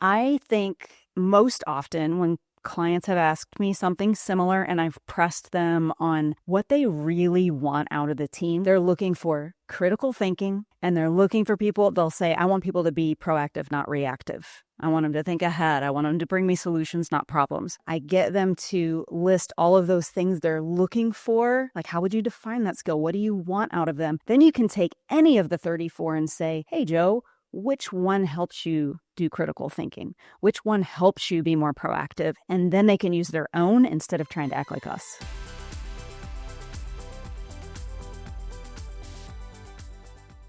I think most often when clients have asked me something similar and I've pressed them on what they really want out of the team, they're looking for critical thinking and they're looking for people. They'll say, I want people to be proactive, not reactive. I want them to think ahead. I want them to bring me solutions, not problems. I get them to list all of those things they're looking for. Like, how would you define that skill? What do you want out of them? Then you can take any of the 34 and say, hey, Joe, which one helps you do critical thinking? Which one helps you be more proactive? And then they can use their own instead of trying to act like us.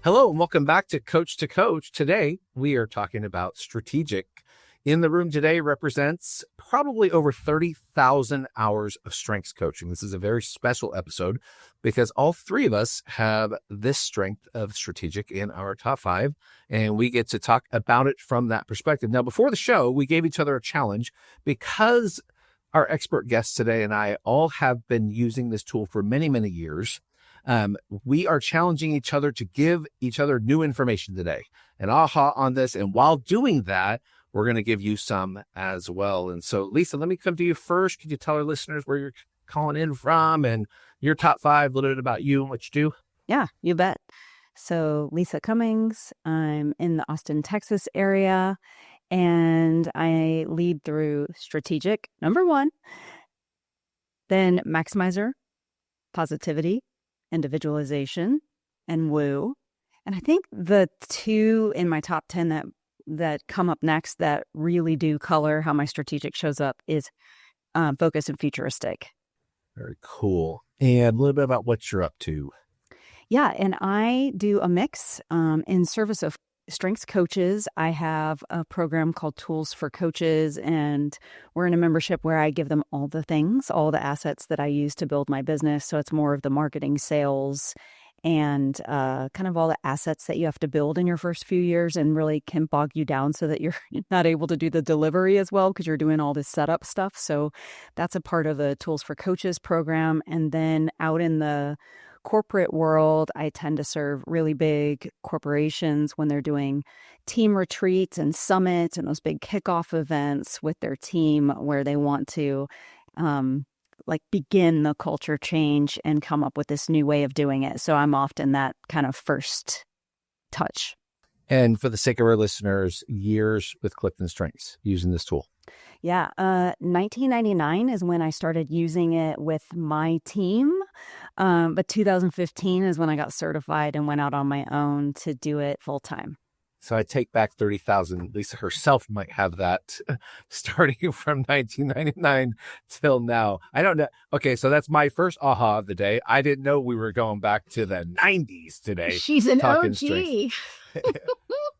Hello, and welcome back to Coach to Coach. Today, we are talking about strategic. In the room today represents probably over 30,000 hours of strengths coaching. This is a very special episode because all three of us have this strength of strategic in our top 5, and we get to talk about it from that perspective. Now, before the show, we gave each other a challenge because our expert guests today and I all have been using this tool for many, many years. We are challenging each other to give each other new information today, an aha on this. And while doing that, we're going to give you some as well. And so, Lisa, let me come to you first. Could you tell our listeners where you're calling in from and your top 5, a little bit about you and what you do? Yeah, you bet. So Lisa Cummings, I'm in the Austin, Texas area, and I lead through strategic, number 1, then maximizer, positivity, individualization, and woo. And I think the 2 in my top 10 that come up next that really do color how my strategic shows up is focus and futuristic. Very cool. And a little bit about what you're up to. Yeah, and I do a mix in service of strengths coaches. I have a program called Tools for Coaches, and we're in a membership where I give them all the things, all the assets that I use to build my business. So it's more of the marketing, sales, and kind of all the assets that you have to build in your first few years and really can bog you down so that you're not able to do the delivery as well because you're doing all this setup stuff. So that's a part of the Tools for Coaches program. And then out in the corporate world, I tend to serve really big corporations when they're doing team retreats and summits and those big kickoff events with their team where they want to begin the culture change and come up with this new way of doing it. So I'm often that kind of first touch. And for the sake of our listeners, years with CliftonStrengths using this tool. Yeah, 1999 is when I started using it with my team. But 2015 is when I got certified and went out on my own to do it full time. So I take back 30,000. Lisa herself might have that starting from 1999 till now. I don't know. Okay, so that's my first aha of the day. I didn't know we were going back to the 90s today. She's an OG.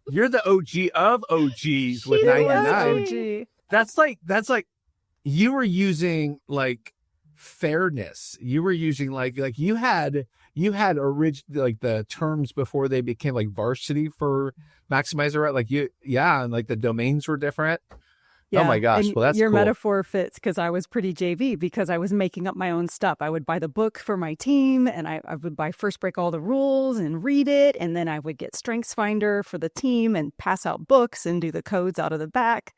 You're the OG of OGs with 99. That's like you were using like fairness. You were using like you had like the terms before they became like varsity for maximizer, right? And like the domains were different. Yeah. Oh my gosh. And well, that's your cool. metaphor fits because I was pretty JV because I was making up my own stuff. I would buy the book for my team and I would buy First Break All the Rules and read it. And then I would get Strengths Finder for the team and pass out books and do the codes out of the back.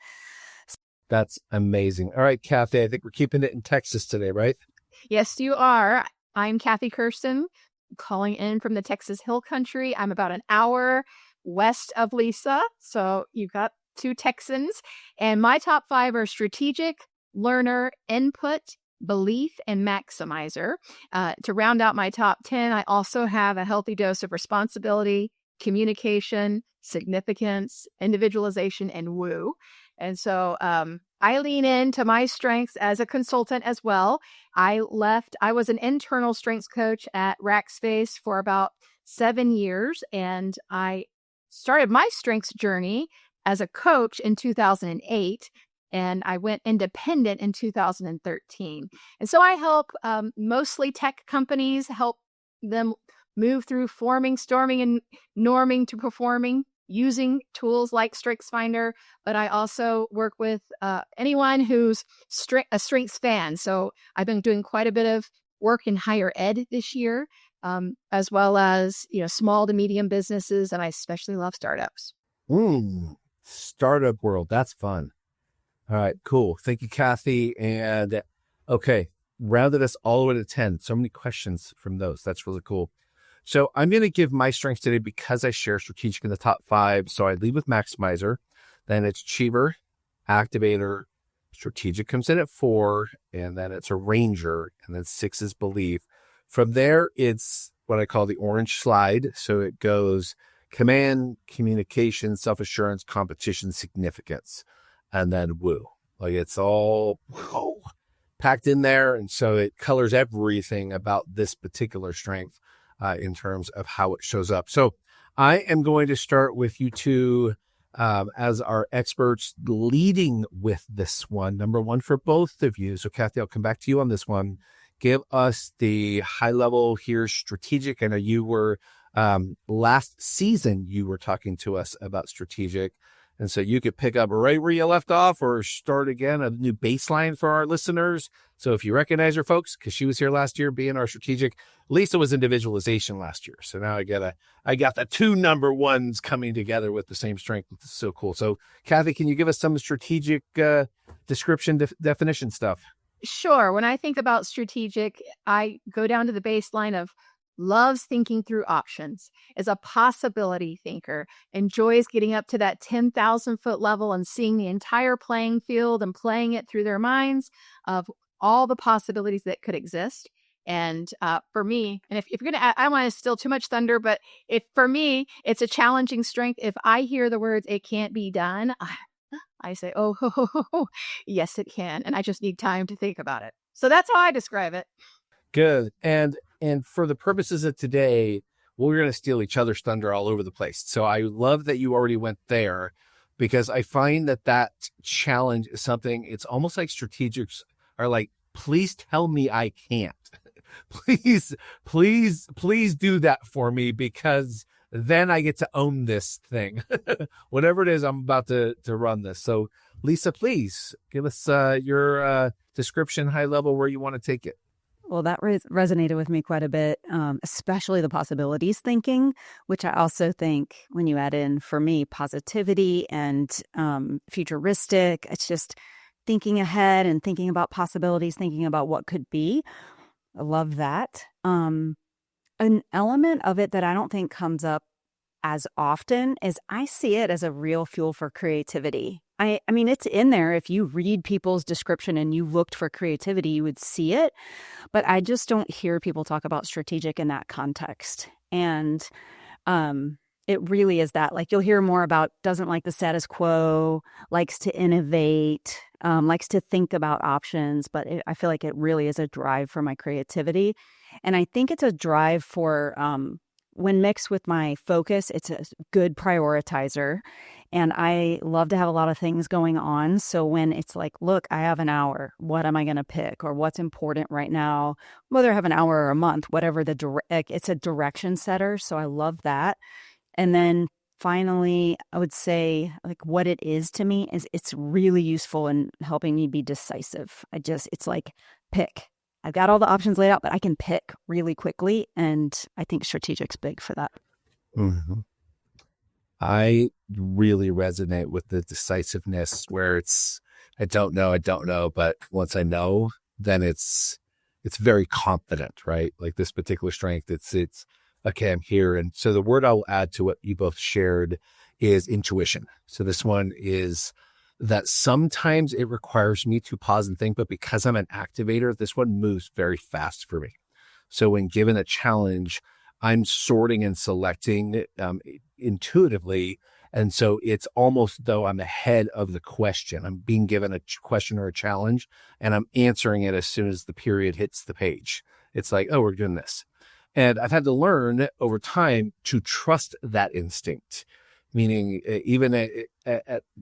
That's amazing. All right, Kathy, I think we're keeping it in Texas today, right? Yes, you are. I'm Kathy Kersten, calling in from the Texas Hill Country. I'm about an hour west of Lisa. So you've got 2 Texans. And my top 5 are strategic, learner, input, belief, and maximizer. To round out my top 10, I also have a healthy dose of responsibility, communication, significance, individualization, and woo. And so I lean into my strengths as a consultant as well. I was an internal strengths coach at Rackspace for about 7 years, and I started my strengths journey as a coach in 2008, and I went independent in 2013. And so I help mostly tech companies, help them move through forming, storming, and norming to performing, using tools like StrengthsFinder, but I also work with anyone who's a strengths fan. So I've been doing quite a bit of work in higher ed this year, as well as small to medium businesses, and I especially love startups. startup world. That's fun. All right, cool. Thank you, Kathy. And okay, rounded us all the way to 10. So many questions from those. That's really cool. So I'm going to give my strengths today because I share strategic in the top 5. So I lead with maximizer, then it's achiever, activator, strategic comes in at 4, and then it's a ranger, and then 6 is belief. From there, it's what I call the orange slide. So it goes command, communication, self-assurance, competition, significance, and then woo. Like it's all packed in there. And so it colors everything about this particular strength in terms of how it shows up. So I am going to start with you two as our experts leading with this one. Number 1 for both of you. So Kathy, I'll come back to you on this one. Give us the high level here, strategic. I know you were last season, you were talking to us about strategic. And so you could pick up right where you left off or start again, a new baseline for our listeners. So if you recognize her, folks, because she was here last year being our strategic, Lisa was individualization last year. So now I got the 2 number 1s coming together with the same strength. It's so cool. So Kathy, can you give us some strategic description, definition stuff? Sure. When I think about strategic, I go down to the baseline of loves thinking through options, is a possibility thinker, enjoys getting up to that 10,000 foot level and seeing the entire playing field and playing it through their minds of all the possibilities that could exist. And for me, and if you're going to, I don't want to steal too much thunder, but if for me, it's a challenging strength. If I hear the words, it can't be done, I say, oh, yes, it can. And I just need time to think about it. So that's how I describe it. Good. And for the purposes of today, we're going to steal each other's thunder all over the place. So I love that you already went there because I find that challenge is something, it's almost like strategics are like, please tell me I can't. please do that for me because then I get to own this thing. Whatever it is, I'm about to run this. So Lisa, please give us your description, high level, where you want to take it. Well, that resonated with me quite a bit, especially the possibilities thinking, which I also think when you add in, for me, positivity and futuristic, it's just thinking ahead and thinking about possibilities, thinking about what could be. I love that. An element of it that I don't think comes up as often is I see it as a real fuel for creativity. I mean, it's in there. If you read people's description and you looked for creativity, you would see it. But I just don't hear people talk about strategic in that context. And it really is that. Like, you'll hear more about doesn't like the status quo, likes to innovate, likes to think about options. But I feel like it really is a drive for my creativity. And I think it's a drive for when mixed with my focus, it's a good prioritizer. And I love to have a lot of things going on. So when it's like, look, I have an hour, what am I going to pick? Or what's important right now? Whether I have an hour or a month, whatever it's a direction setter. So I love that. And then finally, I would say like what it is to me is it's really useful in helping me be decisive. It's like pick. I've got all the options laid out, but I can pick really quickly. And I think strategic's big for that. Mm-hmm. I really resonate with the decisiveness where it's, I don't know, but once I know, then it's very confident, right? Like this particular strength, it's okay, I'm here. And so the word I'll add to what you both shared is intuition. So this one is that sometimes it requires me to pause and think, but because I'm an activator, this one moves very fast for me. So when given a challenge, I'm sorting and selecting intuitively. And so it's almost though I'm ahead of the question. I'm being given a question or a challenge and I'm answering it as soon as the period hits the page. It's like, oh, we're doing this. And I've had to learn over time to trust that instinct, meaning even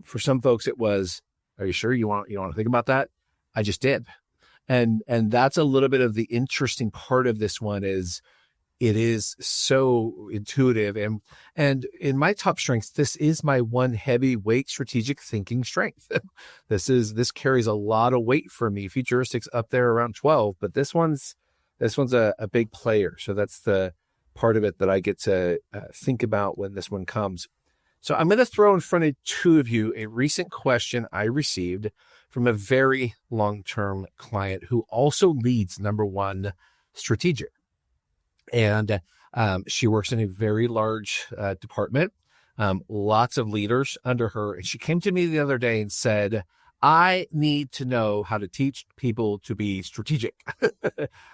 for some folks, it was, are you sure you want to think about that? I just did. And that's a little bit of the interesting part of this one is it is so intuitive. And in my top strengths, this is my one heavyweight strategic thinking strength. This carries a lot of weight for me. Futuristics up there around 12, but this one's a big player. So that's the part of it that I get to think about when this one comes. So I'm going to throw in front of two of you a recent question I received from a very long-term client who also leads number one strategic. And she works in a very large department, lots of leaders under her. And she came to me the other day and said, I need to know how to teach people to be strategic.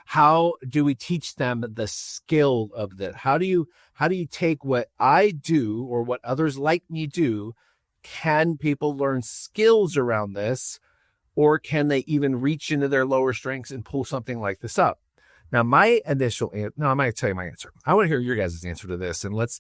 How do we teach them the skill of that? How do you take what I do or what others like me do? Can people learn skills around this? Or can they even reach into their lower strengths and pull something like this up? Now, my initial answer, no, I'm going to tell you my answer. I want to hear your guys' answer to this, and let's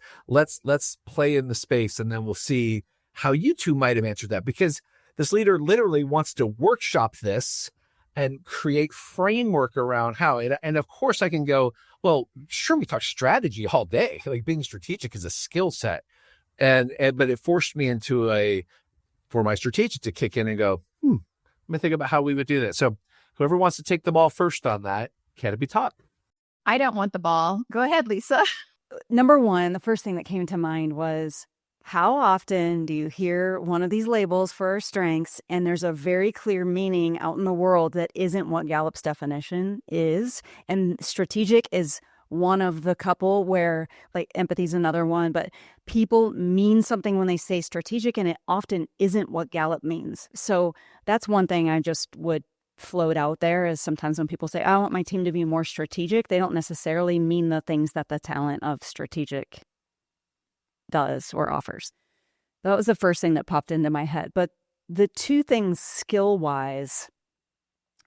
play in the space, and then we'll see how you two might have answered that, because this leader literally wants to workshop this and create framework around how. And of course, I can go, well, sure, we talk strategy all day. Like, being strategic is a skill set, but it forced me into for my strategic to kick in and go, let me think about how we would do that. So, whoever wants to take the ball first on that. Can it be taught? I don't want the ball. Go ahead, Lisa. Number one, the first thing that came to mind was, how often do you hear one of these labels for our strengths and there's a very clear meaning out in the world that isn't what Gallup's definition is? And strategic is one of the couple where, like, empathy is another one, but people mean something when they say strategic and it often isn't what Gallup means. So that's one thing I just would float out there, is sometimes when people say, I want my team to be more strategic, they don't necessarily mean the things that the talent of strategic does or offers. That was the first thing that popped into my head. But the two things skill-wise,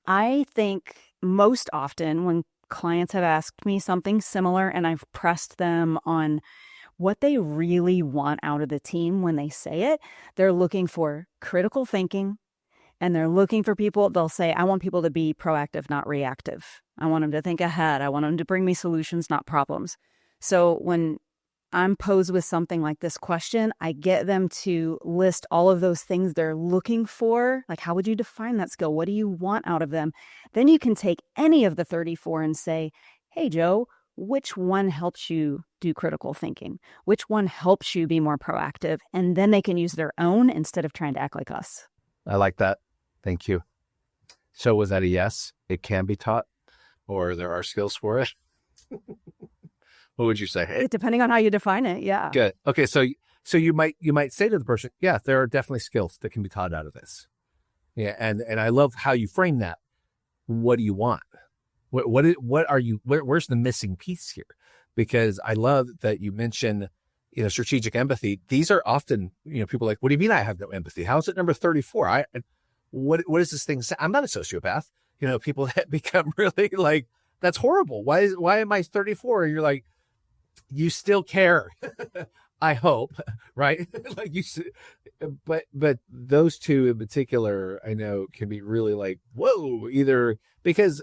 I think most often when clients have asked me something similar and I've pressed them on what they really want out of the team when they say it, they're looking for critical thinking. And they're looking for people, they'll say, I want people to be proactive, not reactive. I want them to think ahead. I want them to bring me solutions, not problems. So when I'm posed with something like this question, I get them to list all of those things they're looking for. Like, how would you define that skill? What do you want out of them? Then you can take any of the 34 and say, hey, Joe, which one helps you do critical thinking? Which one helps you be more proactive? And then they can use their own instead of trying to act like us. I like that. Thank you. So was that a yes? It can be taught, or there are skills for it? What would you say? Depending on how you define it, yeah. Good. Okay, so you might say to the person, yeah, there are definitely skills that can be taught out of this. Yeah, and I love how you frame that. What do you want? What are you? Where's the missing piece here? Because I love that you mentioned, strategic empathy. These are often, people are like, what do you mean I have no empathy? How is it number 34? What is this thing say? I'm not a sociopath. People that become really like, that's horrible. Why am I 34? And you're like, you still care. I hope, right? Like but those two in particular, I know can be really like, whoa, either because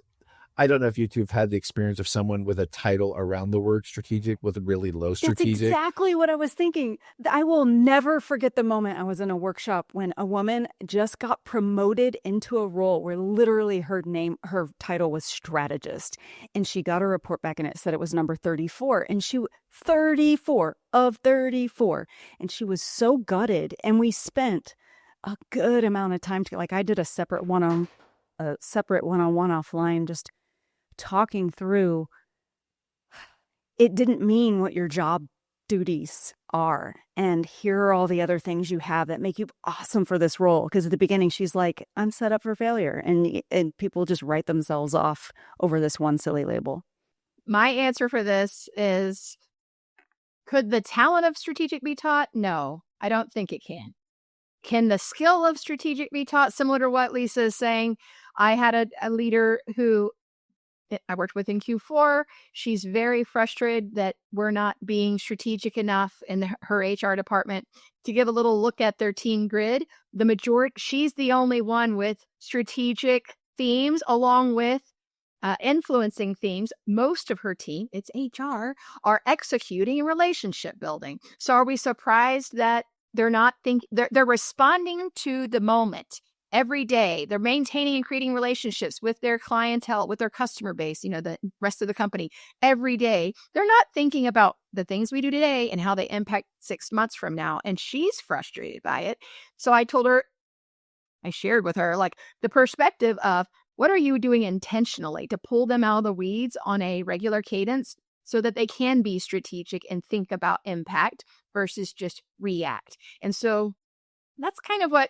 I don't know if you two have had the experience of someone with a title around the word strategic with a really low strategic. That's exactly what I was thinking. I will never forget the moment I was in a workshop when a woman just got promoted into a role where literally her title was strategist. And she got a report back and it said it was number 34. And 34 of 34. And she was so gutted. And we spent a good amount of time I did a separate one-on-one offline, just talking through, it didn't mean what your job duties are. And here are all the other things you have that make you awesome for this role. Because at the beginning, she's like, I'm set up for failure. And people just write themselves off over this one silly label. My answer for this is, could the talent of strategic be taught? No, I don't think it can. Can the skill of strategic be taught? Similar to what Lisa is saying, I had a leader who I worked with in Q4. She's very frustrated that we're not being strategic enough in her HR department. To give a little look at their team grid, she's the only one with strategic themes along with influencing themes. Most of her team, it's HR, are executing and relationship building. So are we surprised that they're not they're responding to the moment every day. They're maintaining and creating relationships with their clientele, with their customer base, the rest of the company every day. They're not thinking about the things we do today and how they impact 6 months from now. And she's frustrated by it. So I shared with her like the perspective of what are you doing intentionally to pull them out of the weeds on a regular cadence so that they can be strategic and think about impact versus just react. And so that's kind of what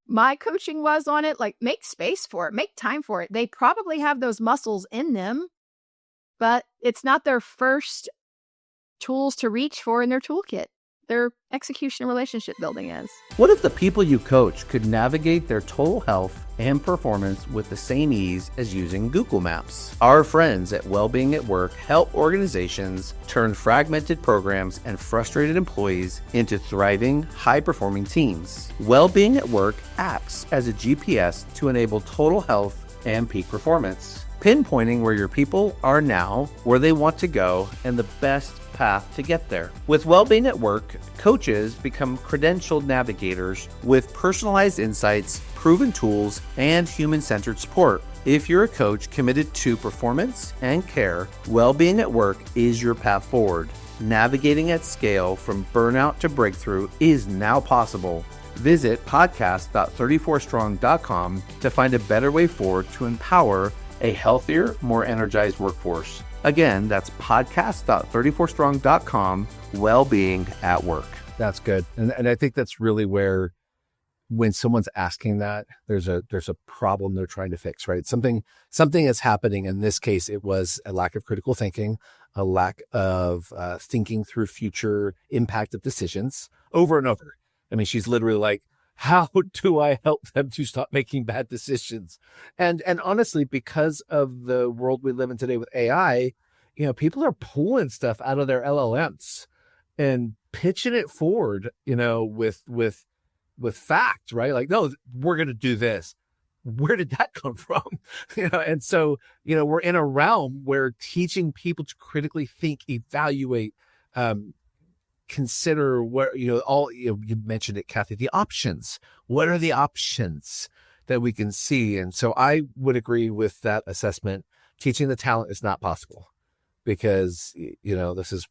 my coaching was on it. Like, make space for it, make time for it. They probably have those muscles in them, but it's not their first tools to reach for in their toolkit. Their execution and relationship building is. What if the people you coach could navigate their total health and performance with the same ease as using Google Maps? Our friends at Wellbeing at Work help organizations turn fragmented programs and frustrated employees into thriving, high-performing teams. Wellbeing at Work acts as a GPS to enable total health and peak performance, pinpointing where your people are now, where they want to go, and the best path to get there. With Wellbeing at Work, coaches become credentialed navigators with personalized insights, proven tools, and human-centered support. If you're a coach committed to performance and care, Wellbeing at Work is your path forward. Navigating at scale from burnout to breakthrough is now possible. Visit podcast.34strong.com to find a better way forward to empower a healthier, more energized workforce. Again, that's podcast.34strong.com, Wellbeing at Work. That's good. And I think that's really where, when someone's asking that, there's a problem they're trying to fix, right? Something is happening. In this case, it was a lack of critical thinking, a lack of thinking through future impact of decisions over and over. I mean, she's literally like, how do I help them to stop making bad decisions? And honestly, because of the world we live in today with AI, people are pulling stuff out of their LLMs and pitching it forward, with fact, right? Like, no, we're going to do this. Where did that come from? And so, we're in a realm where teaching people to critically think, evaluate, consider what, you mentioned it, Kathy, the options. What are the options that we can see? And so I would agree with that assessment. Teaching the talent is not possible because, this is,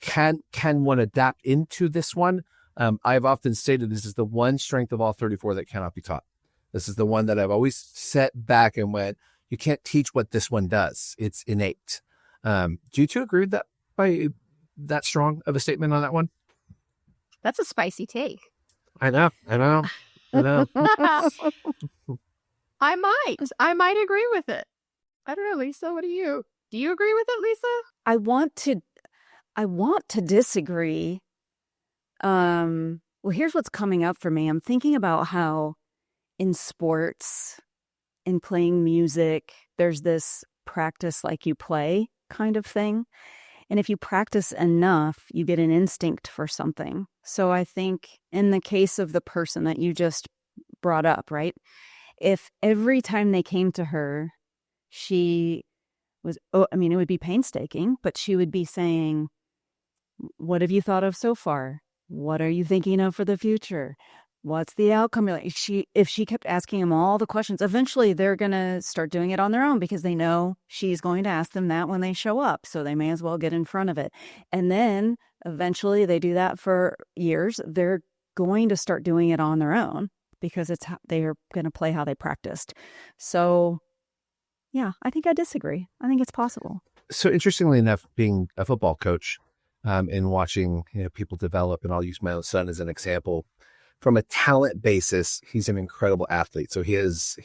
can one adapt into this one? I've often stated this is the one strength of all 34 that cannot be taught. This is the one that I've always set back and went, you can't teach what this one does. It's innate. Do you two agree with that, by that strong of a statement on that one? That's a spicy take. I know. I might agree with it. I don't know, Lisa, what do you agree with it, Lisa? I want to disagree. Well, here's what's coming up for me. I'm thinking about how in sports, in playing music, there's this practice like you play kind of thing. And if you practice enough, you get an instinct for something. So I think in the case of the person that you just brought up, right? If every time they came to her, she was, it would be painstaking, but she would be saying, what have you thought of so far? What are you thinking of for the future? What's the outcome? If she kept asking them all the questions, eventually they're going to start doing it on their own because they know she's going to ask them that when they show up. So they may as well get in front of it. And then eventually they do that for years. They're going to start doing it on their own because they are going to play how they practiced. So yeah, I think I disagree. I think it's possible. So interestingly enough, being a football coach and watching people develop, and I'll use my own son as an example. From a talent basis, he's an incredible athlete. So his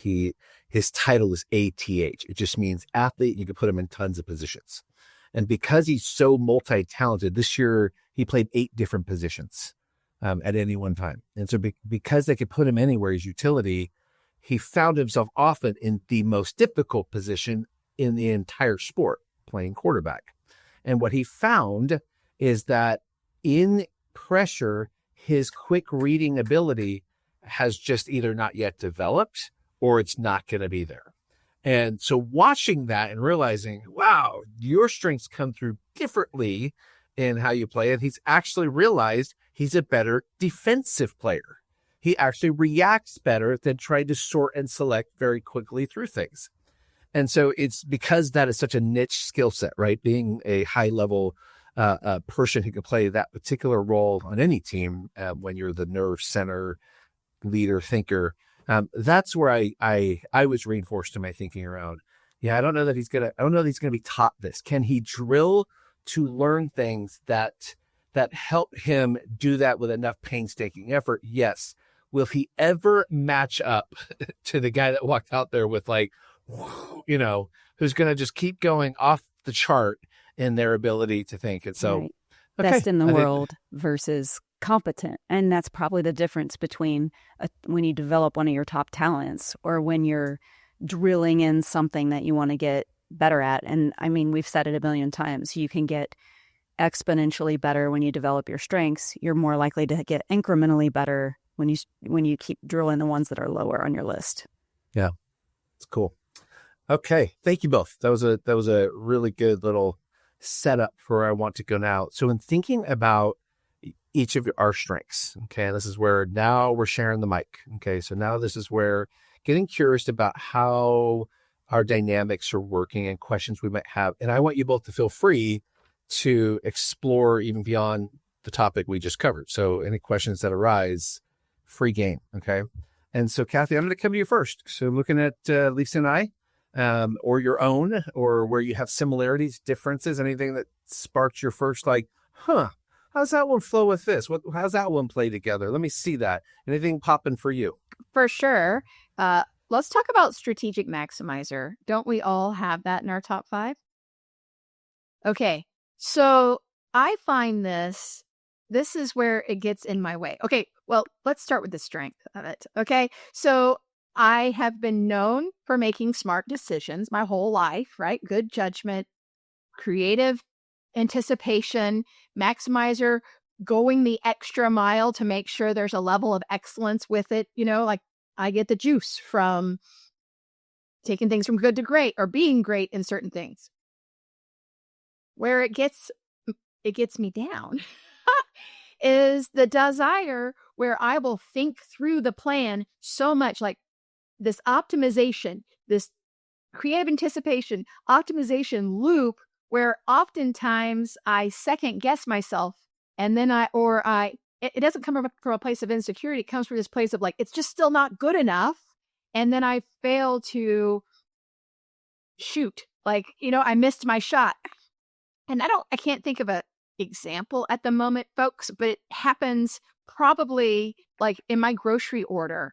title is ATH. It just means athlete. You can put him in tons of positions. And because he's so multi-talented, this year he played 8 different positions at any one time. And so because they could put him anywhere, his utility, he found himself often in the most difficult position in the entire sport, playing quarterback. And what he found is that in pressure, his quick reading ability has just either not yet developed or it's not going to be there. And so watching that and realizing, wow, your strengths come through differently in how you play. And he's actually realized he's a better defensive player. he actually reacts better than trying to sort and select very quickly through things. And so it's because that is such a niche skill set, right? Being a high level person who can play that particular role on any team when you're the nerve center leader thinker. That's where I was reinforced in my thinking around. Yeah, I don't know that he's gonna be taught this. Can he drill to learn things that help him do that with enough painstaking effort? Yes. Will he ever match up to the guy that walked out there with who's going to just keep going off the chart in their ability to think? And so, right. Best in the world versus competent. And that's probably the difference between when you develop one of your top talents or when you're drilling in something that you want to get better at. And I mean, we've said it a million times. You can get exponentially better when you develop your strengths. You're more likely to get incrementally better when you keep drilling the ones that are lower on your list. Yeah, it's cool. Okay, thank you both. That was a really good little setup for where I want to go now. So in thinking about each of our strengths, okay, this is where now we're sharing the mic. Okay, so now this is where getting curious about how our dynamics are working and questions we might have. And I want you both to feel free to explore even beyond the topic we just covered. So any questions that arise, free game. Okay. And so Kathy, I'm going to come to you first. So looking at Lisa and I, or your own, or where you have similarities, differences, anything that sparked your first, how's that one flow with this? How's that one play together? Let me see that. Anything popping for you? For sure. Let's talk about strategic maximizer. Don't we all have that in our top 5? Okay. So I find this is where it gets in my way. Okay. Well, let's start with the strength of it. Okay. So I have been known for making smart decisions my whole life, right? Good judgment, creative anticipation, maximizer, going the extra mile to make sure there's a level of excellence with it. Like I get the juice from taking things from good to great or being great in certain things. Where it gets me down is the desire where I will think through the plan so much, like this optimization, this creative anticipation, optimization loop, where oftentimes I second guess myself, and then it doesn't come from a place of insecurity. It comes from this place of like, it's just still not good enough. And then I fail to shoot. I missed my shot. And I can't think of an example at the moment, folks, but it happens probably like in my grocery order,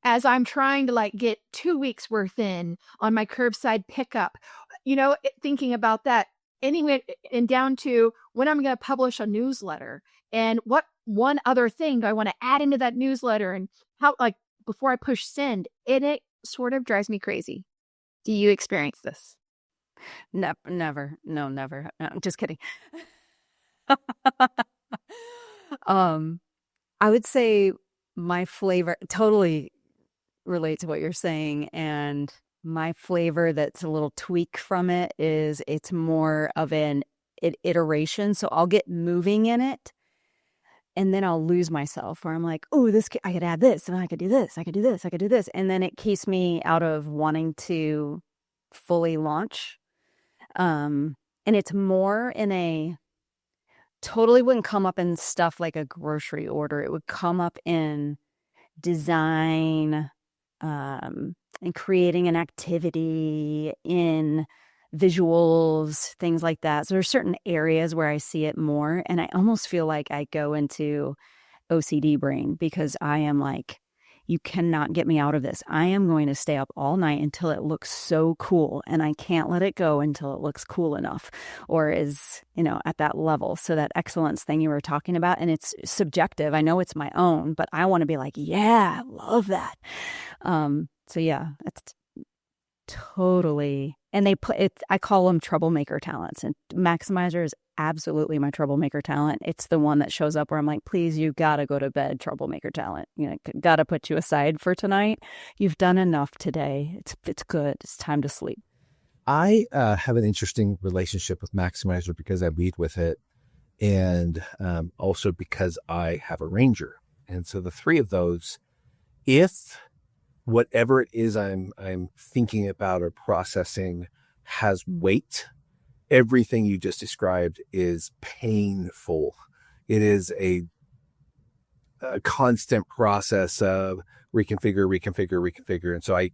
as I'm trying to get 2 weeks worth in on my curbside pickup, thinking about that anyway, and down to when I'm going to publish a newsletter and what one other thing do I want to add into that newsletter and how, before I push send, and it sort of drives me crazy. Do you experience this? Never. No, never. No, just kidding. I would say my flavor totally relates to what you're saying. And my flavor that's a little tweak from it is it's more of an iteration. So I'll get moving in it and then I'll lose myself where I'm like, oh, I could add this and I could do this. I could do this. I could do this. And then it keeps me out of wanting to fully launch. And it's more in a totally wouldn't come up in stuff like a grocery order. It would come up in design, and creating an activity, in visuals, things like that. So there's certain areas where I see it more, and I almost feel like I go into OCD brain because I am like, you cannot get me out of this. I am going to stay up all night until it looks so cool, and I can't let it go until it looks cool enough or is, at that level. So that excellence thing you were talking about, and it's subjective. I know it's my own, but I want to be like, yeah, I love that. So yeah, it's totally, and they put it, I call them troublemaker talents, and maximizer is absolutely my troublemaker talent. It's the one that shows up where I'm like, please, you gotta go to bed, troublemaker talent. Gotta put you aside for tonight. You've done enough today. It's good. It's time to sleep. I have an interesting relationship with maximizer because I lead with it, and also because I have a ranger. And so the three of those, if whatever it is I'm thinking about or processing has weight, everything you just described is painful. It is a constant process of reconfigure. And so I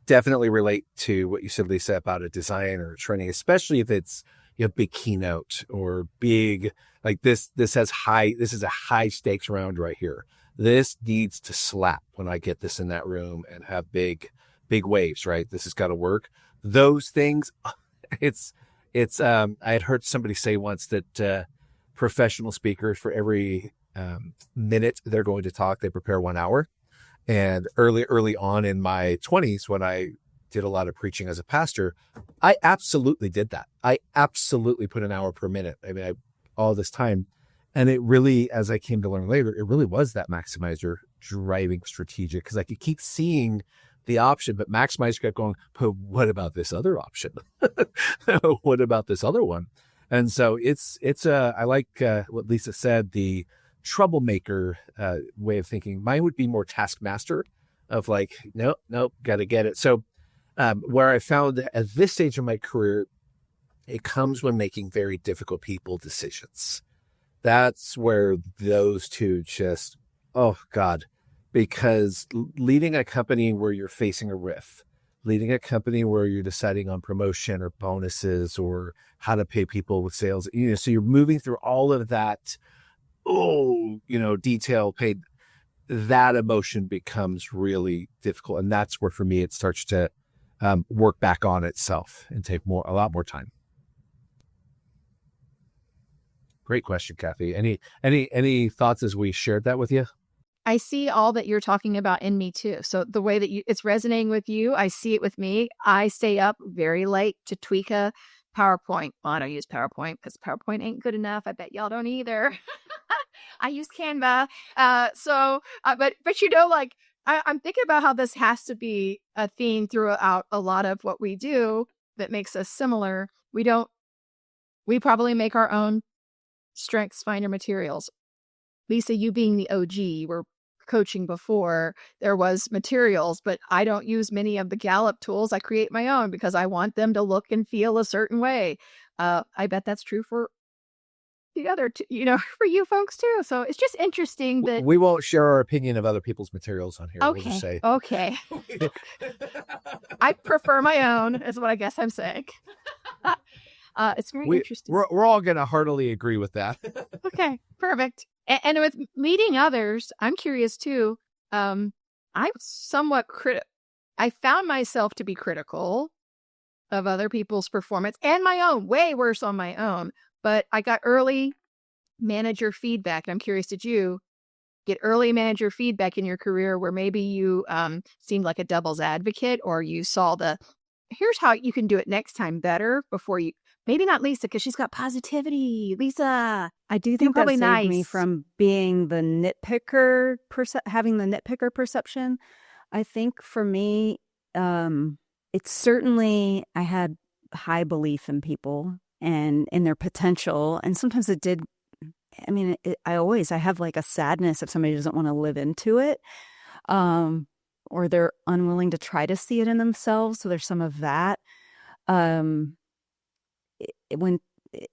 definitely relate to what you said, Lisa, about a design or a training, especially if it's big keynote or big, like this is a high stakes round right here. This needs to slap when I get this in that room and have big waves, right? This has got to work. Those things, I had heard somebody say once that professional speakers, for every minute they're going to talk, they prepare 1 hour. And early on in my 20s, when I did a lot of preaching as a pastor, I absolutely did that. I absolutely put an hour per minute. I mean, all this time. And it really, as I came to learn later, it really was that maximizer driving strategic, because I could keep seeing the option, but maximizer kept going, but what about this other option? What about this other one? And so I like what Lisa said, the troublemaker way of thinking. Mine would be more taskmaster of like, nope, got to get it. So where I found at this stage of my career, it comes when making very difficult people decisions. That's where those two just, oh God, because leading a company where you're facing a riff, leading a company where you're deciding on promotion or bonuses or how to pay people with sales, so you're moving through all of that, detail paid, that emotion becomes really difficult. And that's where, for me, it starts to work back on itself and take a lot more time. Great question, Kathy. Any thoughts as we shared that with you? I see all that you're talking about in me too. So the way that it's resonating with you, I see it with me. I stay up very late to tweak a PowerPoint. Well, I don't use PowerPoint because PowerPoint ain't good enough. I bet y'all don't either. I use Canva. But I'm thinking about how this has to be a theme throughout a lot of what we do that makes us similar. We probably make our own strengths finder materials. Lisa, you being the OG, you were coaching before there was materials, but I don't use many of the Gallup tools. I create my own because I want them to look and feel a certain way. I bet that's true for the other, for you folks too. So it's just interesting that we won't share our opinion of other people's materials on here. Okay. We'll just say, okay. I prefer my own, is what I guess I'm saying. It's very interesting. We're all going to heartily agree with that. Okay, perfect. And with leading others, I'm curious too. I'm somewhat I found myself to be critical of other people's performance and my own, way worse on my own. But I got early manager feedback. And I'm curious, did you get early manager feedback in your career where maybe you seemed like a devil's advocate, or you saw here's how you can do it next time better before you, maybe not Lisa, because she's got positivity. Lisa, I do think that saved me from being the nitpicker, having the nitpicker perception. I think for me, it's certainly, I had high belief in people and in their potential. And sometimes it did, I have like a sadness if somebody doesn't want to live into it. Or they're unwilling to try to see it in themselves. So there's some of that. When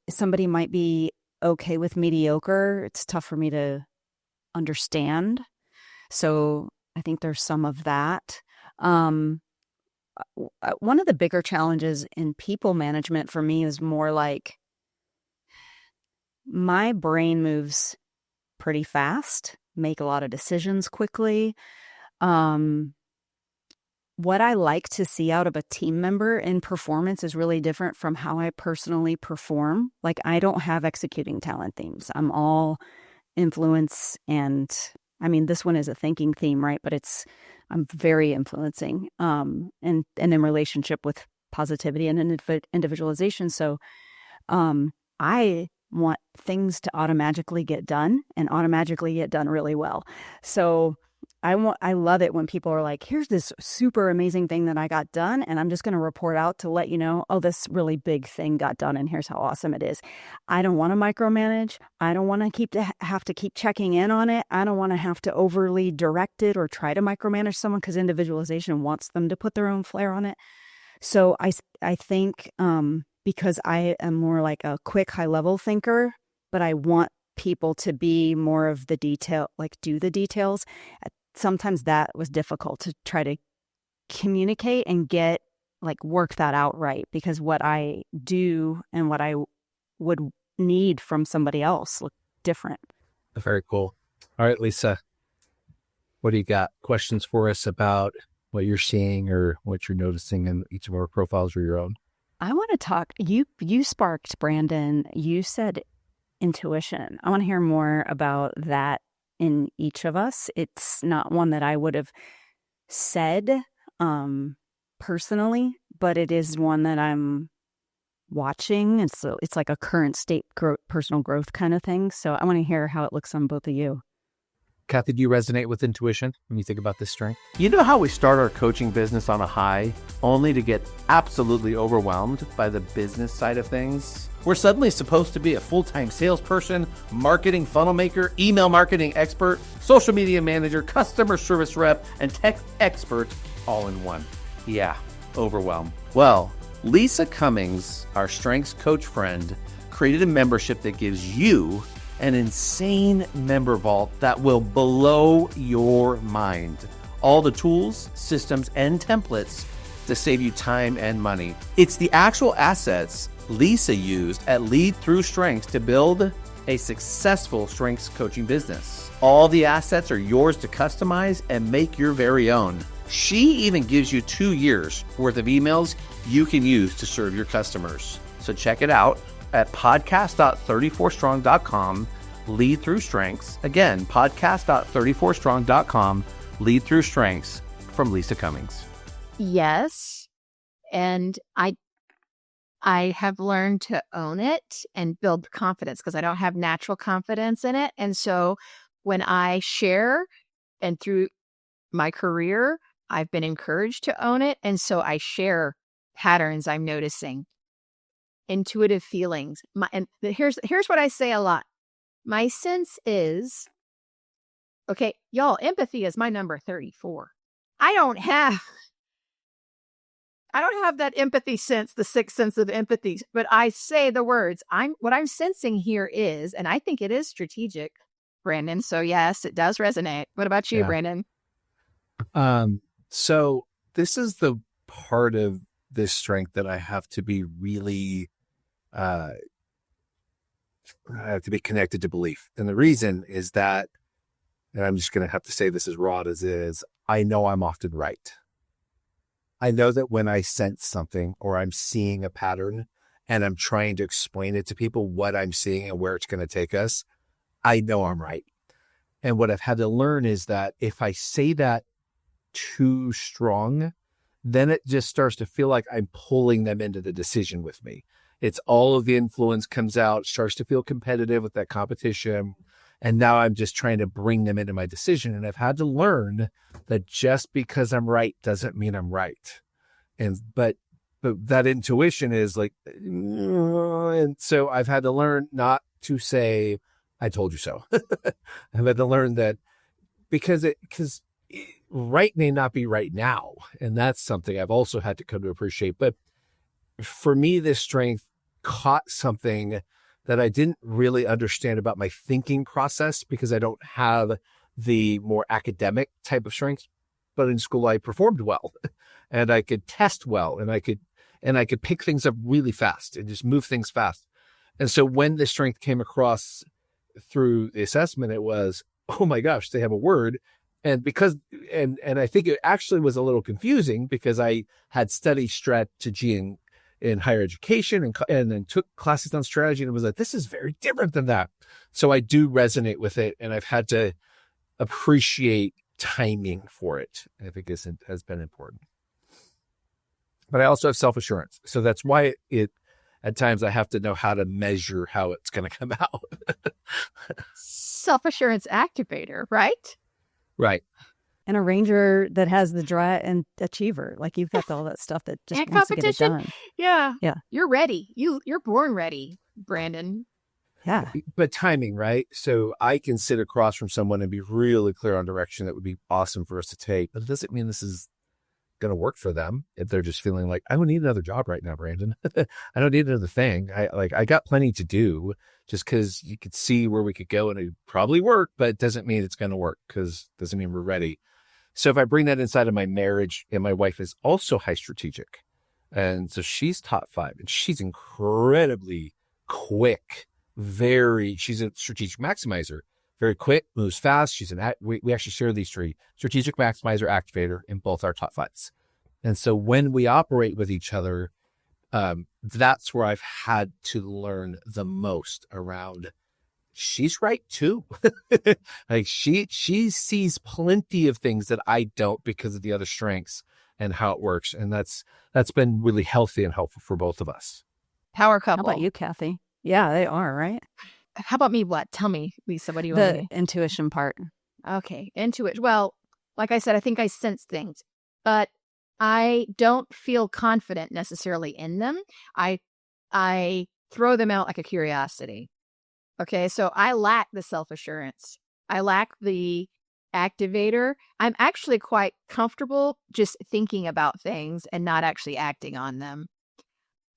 somebody might be okay with mediocre, it's tough for me to understand. So I think there's some of that. One of the bigger challenges in people management for me is more like my brain moves pretty fast, make a lot of decisions quickly. What I like to see out of a team member in performance is really different from how I personally perform. Like, I don't have executing talent themes. I'm all influence, and this one is a thinking theme, right? But I'm very influencing, and in relationship with positivity and individualization. So, I want things to automatically get done and automatically get done really well. So I love it when people are like, here's this super amazing thing that I got done, and I'm just going to report out to let you know, oh, this really big thing got done, and here's how awesome it is. I don't want to micromanage. I don't want to have to keep checking in on it. I don't want to have to overly direct it or try to micromanage someone, because individualization wants them to put their own flair on it. So I think because I am more like a quick high level thinker, but I want people to be more of the detail, like do the details. Sometimes that was difficult to try to communicate and get work that out right, because what I do and what I would need from somebody else look different. Very cool. All right, Lisa, what do you got? Questions for us about what you're seeing or what you're noticing in each of our profiles or your own? I want to talk. You sparked, Brandon. You said intuition. I want to hear more about that in each of us. It's not one that I would have said personally, but it is one that I'm watching. And so it's like a current state personal growth kind of thing. So I want to hear how it looks on both of you. Kathy, do you resonate with intuition when you think about this strength? You know how we start our coaching business on a high, only to get absolutely overwhelmed by the business side of things? We're suddenly supposed to be a full-time salesperson, marketing funnel maker, email marketing expert, social media manager, customer service rep, and tech expert all in one. Yeah, overwhelm. Well, Lisa Cummings, our strengths coach friend, created a membership that gives you an insane member vault that will blow your mind. All the tools, systems, and templates to save you time and money. It's the actual assets Lisa used at Lead Through Strengths to build a successful strengths coaching business. All the assets are yours to customize and make your very own. She even gives you 2 years worth of emails you can use to serve your customers. So check it out at podcast.34strong.com, Lead Through Strengths. Again, podcast.34strong.com, Lead Through Strengths from Lisa Cummings. Yes. And I have learned to own it and build confidence, because I don't have natural confidence in it. And so when I share, and through my career, I've been encouraged to own it. And so I share patterns I'm noticing, intuitive feelings. Here's what I say a lot. My sense is, okay, y'all, empathy is my number 34. I don't have that empathy sense, the sixth sense of empathy, but I say the words. What I'm sensing here is, and I think it is strategic, Brandon. So yes, it does resonate. What about you, Brandon? So this is the part of this strength that I have to be really, I have to be connected to belief. And the reason is that, and I'm just going to have to say this as raw as it is, I know I'm often right. I know that when I sense something or I'm seeing a pattern and I'm trying to explain it to people what I'm seeing and where it's going to take us, I know I'm right. And what I've had to learn is that if I say that too strong, then it just starts to feel like I'm pulling them into the decision with me. It's all of the influence comes out, starts to feel competitive with that competition. And now I'm just trying to bring them into my decision. And I've had to learn that just because I'm right doesn't mean I'm right. But that intuition is like, and so I've had to learn not to say, I told you so. I've had to learn that because right may not be right now. And that's something I've also had to come to appreciate. But for me, this strength caught something that I didn't really understand about my thinking process, because I don't have the more academic type of strengths. But in school, I performed well and I could test well, and I could pick things up really fast and just move things fast. And so when the strength came across through the assessment, it was, oh my gosh, they have a word. And I think it actually was a little confusing, because I had studied strategy in higher education and then took classes on strategy, and it was like, this is very different than that. So I do resonate with it, and I've had to appreciate timing for it. I think it has been important. But I also have self-assurance. So that's why at times I have to know how to measure how it's going to come out. Self-assurance activator, right? Right. And a ranger that has the drive and achiever. Like you've got all that stuff that just and wants to get it competition. done. Yeah. Yeah. You're ready. You're born ready, Brandon. Yeah. But timing, right? So I can sit across from someone and be really clear on direction that would be awesome for us to take. But it doesn't mean this is going to work for them if they're just feeling like, I don't need another job right now, Brandon. I don't need another thing. I got plenty to do, just because you could see where we could go and it probably work, but it doesn't mean it's going to work, because it doesn't mean we're ready. So if I bring that inside of my marriage, and my wife is also high strategic, and so she's top 5 and she's incredibly quick, she's a strategic maximizer, very quick, moves fast. We actually share these 3: strategic maximizer, activator in both our top 5s. And so when we operate with each other, that's where I've had to learn the most around. She's right too. Like she sees plenty of things that I don't, because of the other strengths and how it works. And that's been really healthy and helpful for both of us. Power How couple. about you, Kathy? Yeah, they are, right? How about me? What? Tell me, Lisa, what do you want The me intuition part. to? Okay. Intuition. Well, like I said, I think I sense things, but I don't feel confident necessarily in them. I throw them out like a curiosity. Okay. So I lack the self-assurance. I lack the activator. I'm actually quite comfortable just thinking about things and not actually acting on them.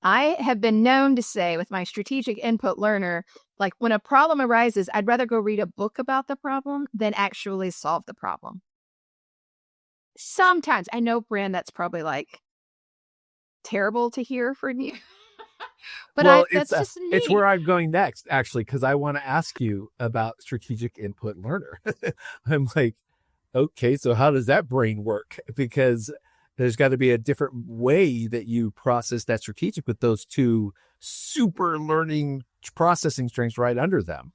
I have been known to say with my strategic input learner, like when a problem arises, I'd rather go read a book about the problem than actually solve the problem. Sometimes I know, Brand, that's probably like terrible to hear from you. But that's just me. It's where I'm going next, actually, because I want to ask you about strategic input learner. I'm like, okay, so how does that brain work? Because there's got to be a different way that you process that strategic with those 2 super learning processing strengths right under them.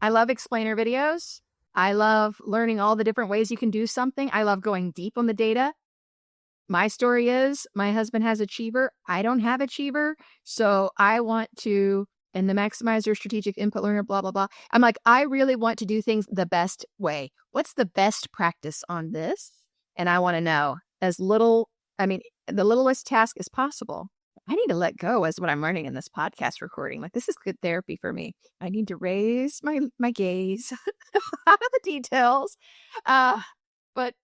I love explainer videos. I love learning all the different ways you can do something. I love going deep on the data. My story is my husband has achiever. I don't have achiever. So I want to, and the maximizer, strategic input learner, blah, blah, blah. I'm like, I really want to do things the best way. What's the best practice on this? And I want to know the littlest task as possible. I need to let go, as what I'm learning in this podcast recording. Like, this is good therapy for me. I need to raise my gaze out of the details. But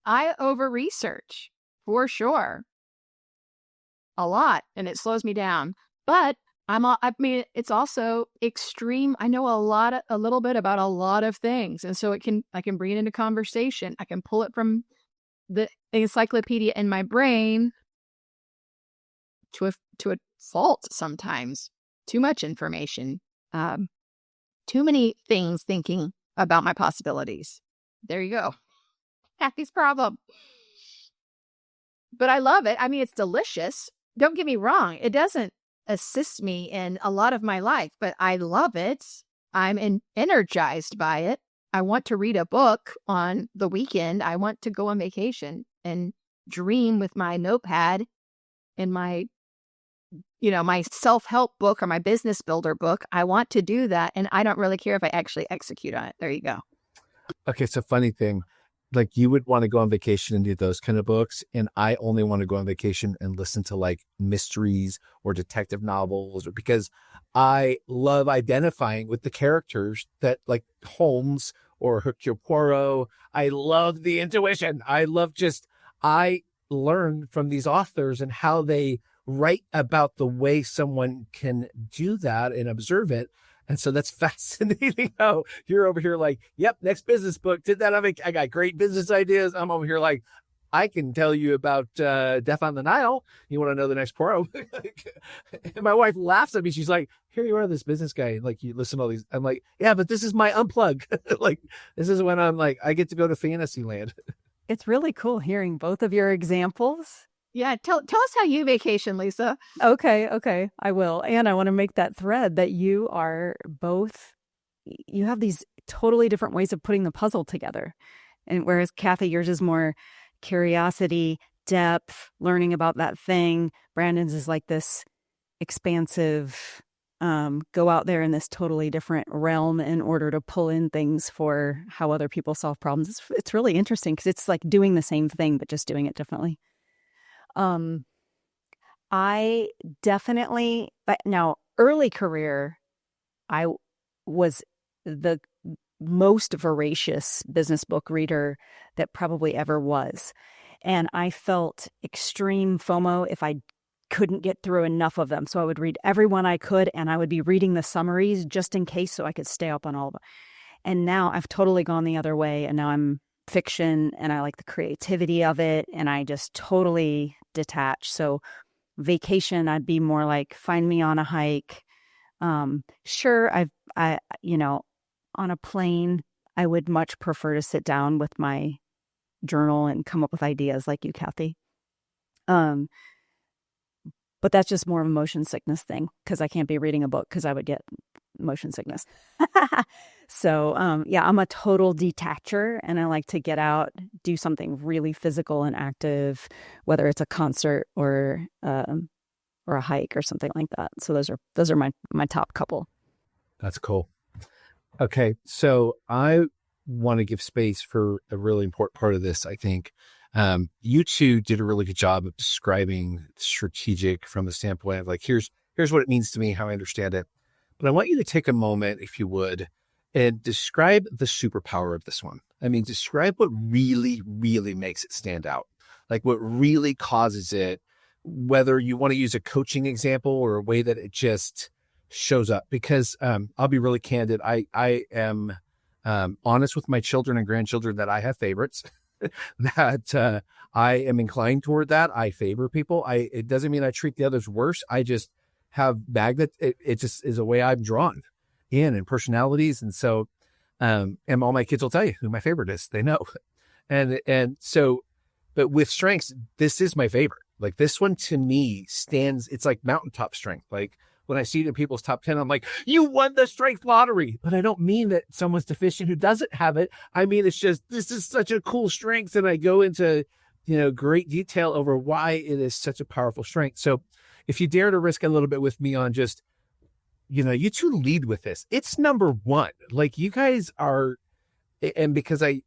I over research for sure a lot, and it slows me down. But it's also extreme. I know a little bit about a lot of things, and so I can bring it into conversation. I can pull it from the encyclopedia in my brain to a fault sometimes. Too much information, too many things thinking about my possibilities. There you go. Kathy's problem. But I love it. I mean, it's delicious. Don't get me wrong. It doesn't assist me in a lot of my life, but I love it. I'm energized by it. I want to read a book on the weekend. I want to go on vacation and dream with my notepad and my self-help book or my business builder book. I want to do that. And I don't really care if I actually execute on it. There you go. Okay. So funny thing, like you would want to go on vacation and do those kind of books. And I only want to go on vacation and listen to like mysteries or detective novels, because I love identifying with the characters that like Holmes or Hercule Poirot. I love the intuition. I learn from these authors and how they write about the way someone can do that and observe it. And so that's fascinating how you're over here like, yep, next business book, did that. I got great business ideas. I'm over here like, I can tell you about Death on the Nile. You want to know the next Poirot? And my wife laughs at me. She's like, here you are, this business guy. Like, you listen to all these. I'm like, yeah, but this is my unplug. Like, this is when I'm like, I get to go to fantasy land. It's really cool hearing both of your examples. Yeah. Tell us how you vacation, Lisa. Okay. I will. And I want to make that thread that you are both, you have these totally different ways of putting the puzzle together. And whereas Kathy, yours is more curiosity, depth, learning about that thing. Brandon's is like this expansive go out there in this totally different realm in order to pull in things for how other people solve problems. It's really interesting because it's like doing the same thing, but just doing it differently. I definitely, but now early career, I was the most voracious business book reader that probably ever was. And I felt extreme FOMO if I couldn't get through enough of them. So I would read every one I could, and I would be reading the summaries just in case so I could stay up on all of them. And now I've totally gone the other way. And now I'm fiction and I like the creativity of it. And I just totally detach. So vacation, I'd be more like, find me on a hike. Sure, I on a plane, I would much prefer to sit down with my journal and come up with ideas like you, Kathy. But that's just more of a motion sickness thing because I can't be reading a book because I would get motion sickness. So, I'm a total detacher and I like to get out, do something really physical and active, whether it's a concert or a hike or something like that. So those are my top couple. That's cool. Okay. So I want to give space for a really important part of this, I think. You two did a really good job of describing strategic from the standpoint of like, here's what it means to me, how I understand it. But I want you to take a moment, if you would, and describe the superpower of this one. I mean, describe what really, really makes it stand out. Like what really causes it, whether you want to use a coaching example or a way that it just shows up. Because I'll be really candid. I am honest with my children and grandchildren that I have favorites. That I am inclined toward that. I favor people. It doesn't mean I treat the others worse. I just have magnet. It just is a way I'm drawn in and personalities. And so, and all my kids will tell you who my favorite is. They know. And so, but with strengths, this is my favorite. Like this one to me stands, it's like mountaintop strength. Like when I see it in people's top 10, I'm like, you won the strength lottery. But I don't mean that someone's deficient who doesn't have it. I mean, it's just, this is such a cool strength. And I go into, great detail over why it is such a powerful strength. So if you dare to risk a little bit with me on just, you two lead with this, it's number one. Like you guys are, and because I,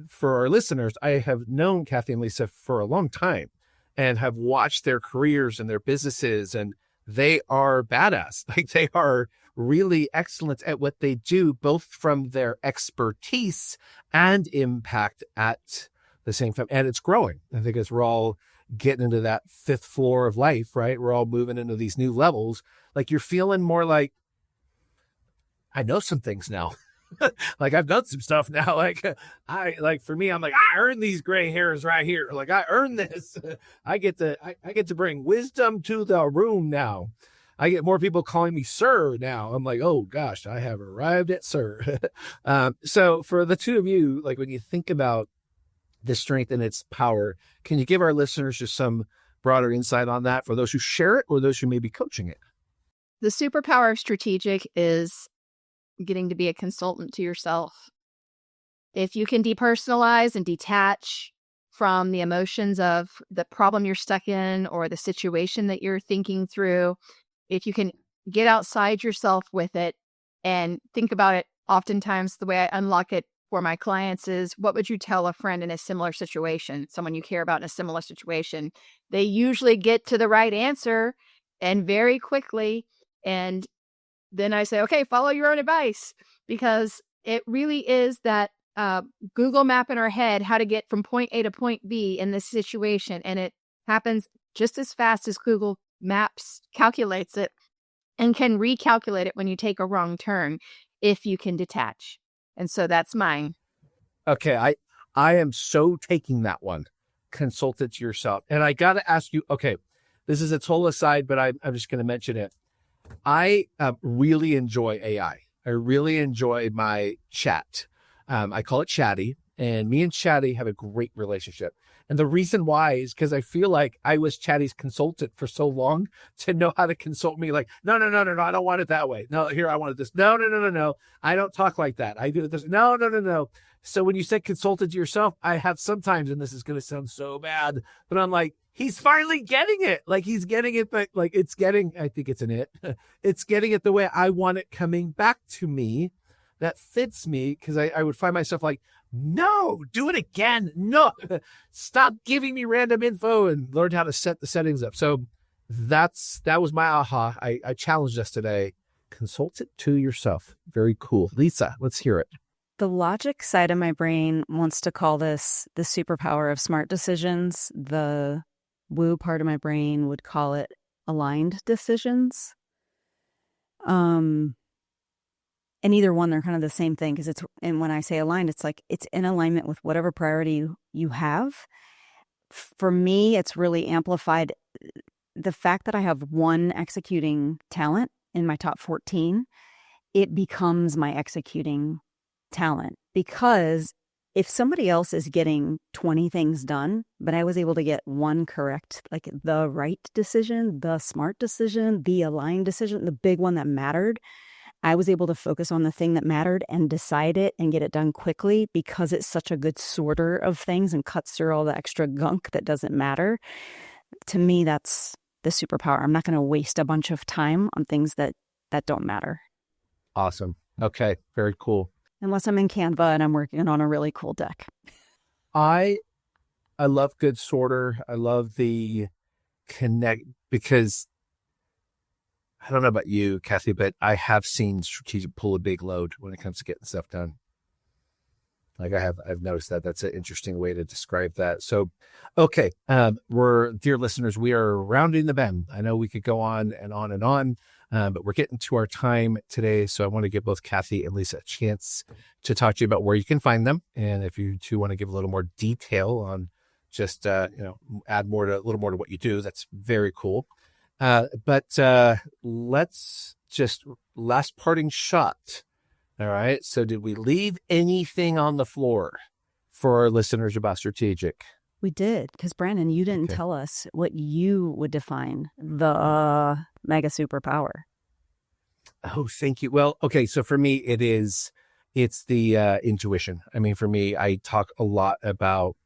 for our listeners, I have known Kathy and Lisa for a long time and have watched their careers and their businesses, and they are badass. Like they are really excellent at what they do, both from their expertise and impact at the same time. And it's growing. I think as we're all getting into that fifth floor of life, right? We're all moving into these new levels. Like you're feeling more like, I know some things now. Like I've done some stuff now. For me, I'm like, I earned these gray hairs right here. Like I earned this. I get to bring wisdom to the room now. I get more people calling me sir now. I'm like, oh gosh, I have arrived at sir. So for the two of you, like when you think about the strength and its power, can you give our listeners just some broader insight on that for those who share it or those who may be coaching it? The superpower of strategic is getting to be a consultant to yourself. If you can depersonalize and detach from the emotions of the problem you're stuck in or the situation that you're thinking through, if you can get outside yourself with it and think about it, oftentimes the way I unlock it for my clients is, what would you tell a friend in a similar situation, someone you care about in a similar situation? They usually get to the right answer and very quickly. And then I say, okay, follow your own advice, because it really is that Google map in our head, how to get from point A to point B in this situation. And it happens just as fast as Google Maps calculates it and can recalculate it when you take a wrong turn, if you can detach. And so that's mine. Okay. I am so taking that one. Consult it to yourself. And I got to ask you, okay, this is a total aside, but I'm just going to mention it. I really enjoy AI. I really enjoy my chat. I call it Chatty. And me and Chatty have a great relationship. And the reason why is because I feel like I was Chatty's consultant for so long to know how to consult me. Like, no, I don't want it that way. No, here, I want it this. No. I don't talk like that. I do it this. No. So when you say consultant to yourself, I have sometimes, and this is going to sound so bad, but I'm like, he's finally getting it. Like he's getting it, but like I think it's an it. It's getting it the way I want it coming back to me. That fits me, because I would find myself like, no, do it again. No, stop giving me random info, and learn how to set the settings up. So that was my aha. I challenged us today. Consult it to yourself. Very cool. Lisa, let's hear it. The logic side of my brain wants to call this the superpower of smart decisions. The woo part of my brain would call it aligned decisions. And either one, they're kind of the same thing, because and when I say aligned, it's like it's in alignment with whatever priority you have. For me, it's really amplified the fact that I have one executing talent in my top 14. It becomes my executing talent, because if somebody else is getting 20 things done, but I was able to get one correct, like the right decision, the smart decision, the aligned decision, the big one that mattered, I was able to focus on the thing that mattered and decide it and get it done quickly, because it's such a good sorter of things and cuts through all the extra gunk that doesn't matter. To me, that's the superpower. I'm not going to waste a bunch of time on things that don't matter. Awesome. Okay. Very cool. Unless I'm in Canva and I'm working on a really cool deck. I love good sorter. I love the connect, because I don't know about you, Kathy, but I have seen strategic pull a big load when it comes to getting stuff done. Like I've noticed that. That's an interesting way to describe that. So, okay, dear listeners, we are rounding the bend. I know we could go on and on and on, but we're getting to our time today. So I want to give both Kathy and Lisa a chance to talk to you about where you can find them, and if you two want to give a little more detail on just add a little more to what you do, that's very cool. But let's just last parting shot. All right. So did we leave anything on the floor for our listeners about strategic? We did, because Brandon, you didn't tell us what you would define the mega superpower. Oh, thank you. Well, okay. So for me, it's the intuition. I mean, for me, I talk a lot about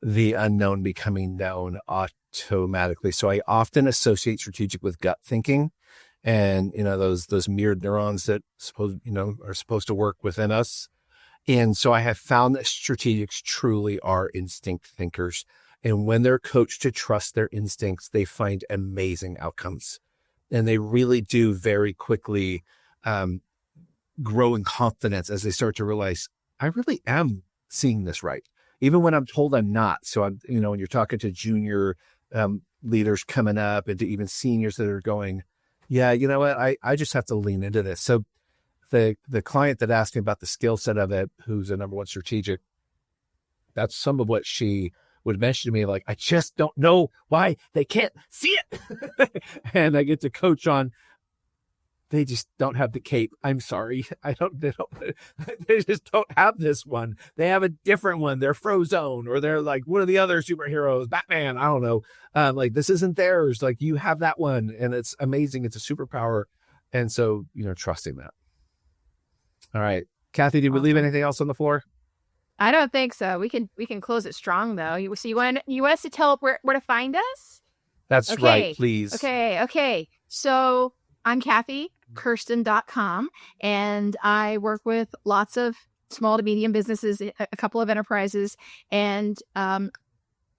the unknown becoming known automatically. So I often associate strategic with gut thinking, and those mirrored neurons that are supposed to work within us. And so I have found that strategics truly are instinct thinkers, and when they're coached to trust their instincts, they find amazing outcomes, and they really do very quickly grow in confidence as they start to realize, I really am seeing this right, even when I'm told I'm not. So I'm, when you're talking to junior leaders coming up, and to even seniors that are going, yeah, you know what, I just have to lean into this. So the client that asked me about the skill set of it, who's a number one strategic, that's some of what she would mention to me. Like, I just don't know why they can't see it. And I get to coach on, they just don't have the cape. I'm sorry. They just don't have this one. They have a different one. They're Frozone, or they're like one of the other superheroes, Batman. I don't know. Like, this isn't theirs. Like, you have that one, and it's amazing. It's a superpower. And so, trusting that. All right. Kathy, did we leave anything else on the floor? I don't think so. We can close it strong, though. So you want us to tell where to find us? That's right, please. Okay. So I'm Kathy, Kersten.com, and I work with lots of small to medium businesses, a couple of enterprises, and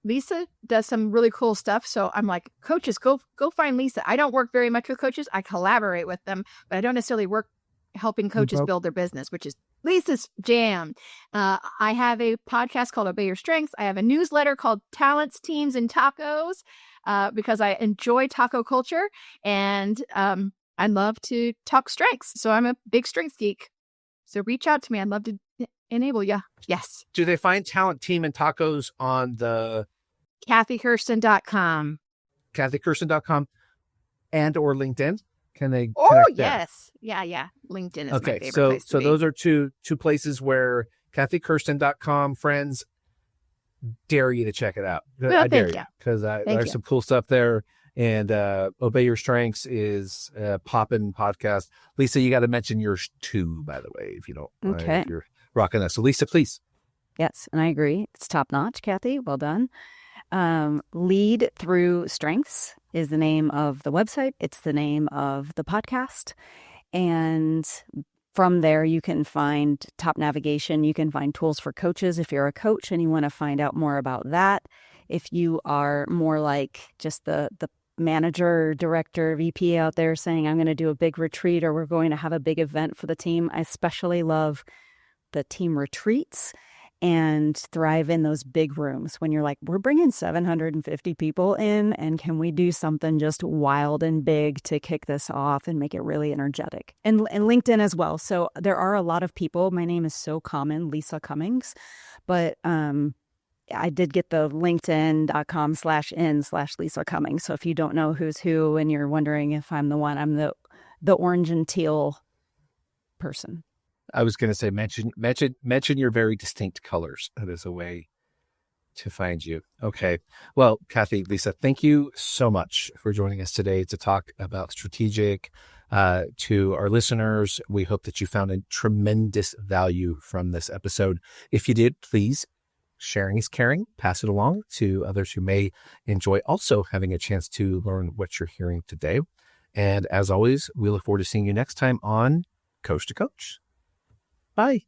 Lisa does some really cool stuff. So I'm like, coaches, go find Lisa. I don't work very much with coaches. I collaborate with them, but I don't necessarily work helping coaches build their business, which is Lisa's jam. I have a podcast called Obey Your Strengths. I have a newsletter called Talents, Teams, and Tacos, because I enjoy taco culture, and I love to talk strengths. So I'm a big strengths geek. So reach out to me. I'd love to enable you. Yes. Do they find Talent, Team, and Tacos on the KathyKersten.com? KathyKersten.com and or LinkedIn? Can they? Oh, yes. There? Yeah. LinkedIn is my favorite place to be. So those are two places where KathyKirsten.com, friends. Dare you to check it out. Well, I dare thank you, you. because there's some cool stuff there. And Obey Your Strengths is a poppin' podcast. Lisa, you got to mention yours too, by the way, if you don't. Okay. If you're rocking that. So Lisa, please. Yes, and I agree. It's top notch, Kathy. Well done. Lead Through Strengths is the name of the website. It's the name of the podcast. And from there, you can find top navigation. You can find tools for coaches if you're a coach and you want to find out more about that. If you are more like just the manager, director, VP out there saying, I'm going to do a big retreat or we're going to have a big event for the team. I especially love the team retreats and thrive in those big rooms when you're like, we're bringing 750 people in, and can we do something just wild and big to kick this off and make it really energetic? And LinkedIn as well. So there are a lot of people. My name is so common, Lisa Cummings, but I did get the linkedin.com/in/Lisa Cummings. So if you don't know who's who and you're wondering if I'm the one, I'm the orange and teal person. I was going to say, mention your very distinct colors. That is a way to find you. Okay. Well, Kathy, Lisa, thank you so much for joining us today to talk about strategic. To our listeners, we hope that you found a tremendous value from this episode. If you did, please, sharing is caring. Pass it along to others who may enjoy also having a chance to learn what you're hearing today. And as always, we look forward to seeing you next time on Coach to Coach. Bye.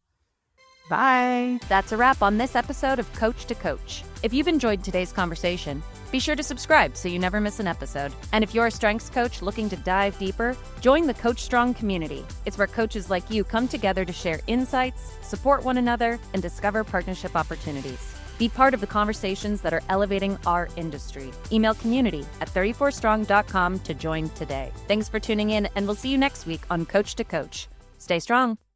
Bye. That's a wrap on this episode of Coach to Coach. If you've enjoyed today's conversation, be sure to subscribe so you never miss an episode. And if you're a strengths coach looking to dive deeper, join the Coach Strong community. It's where coaches like you come together to share insights, support one another, and discover partnership opportunities. Be part of the conversations that are elevating our industry. Email community@34strong.com to join today. Thanks for tuning in, and we'll see you next week on Coach to Coach. Stay strong.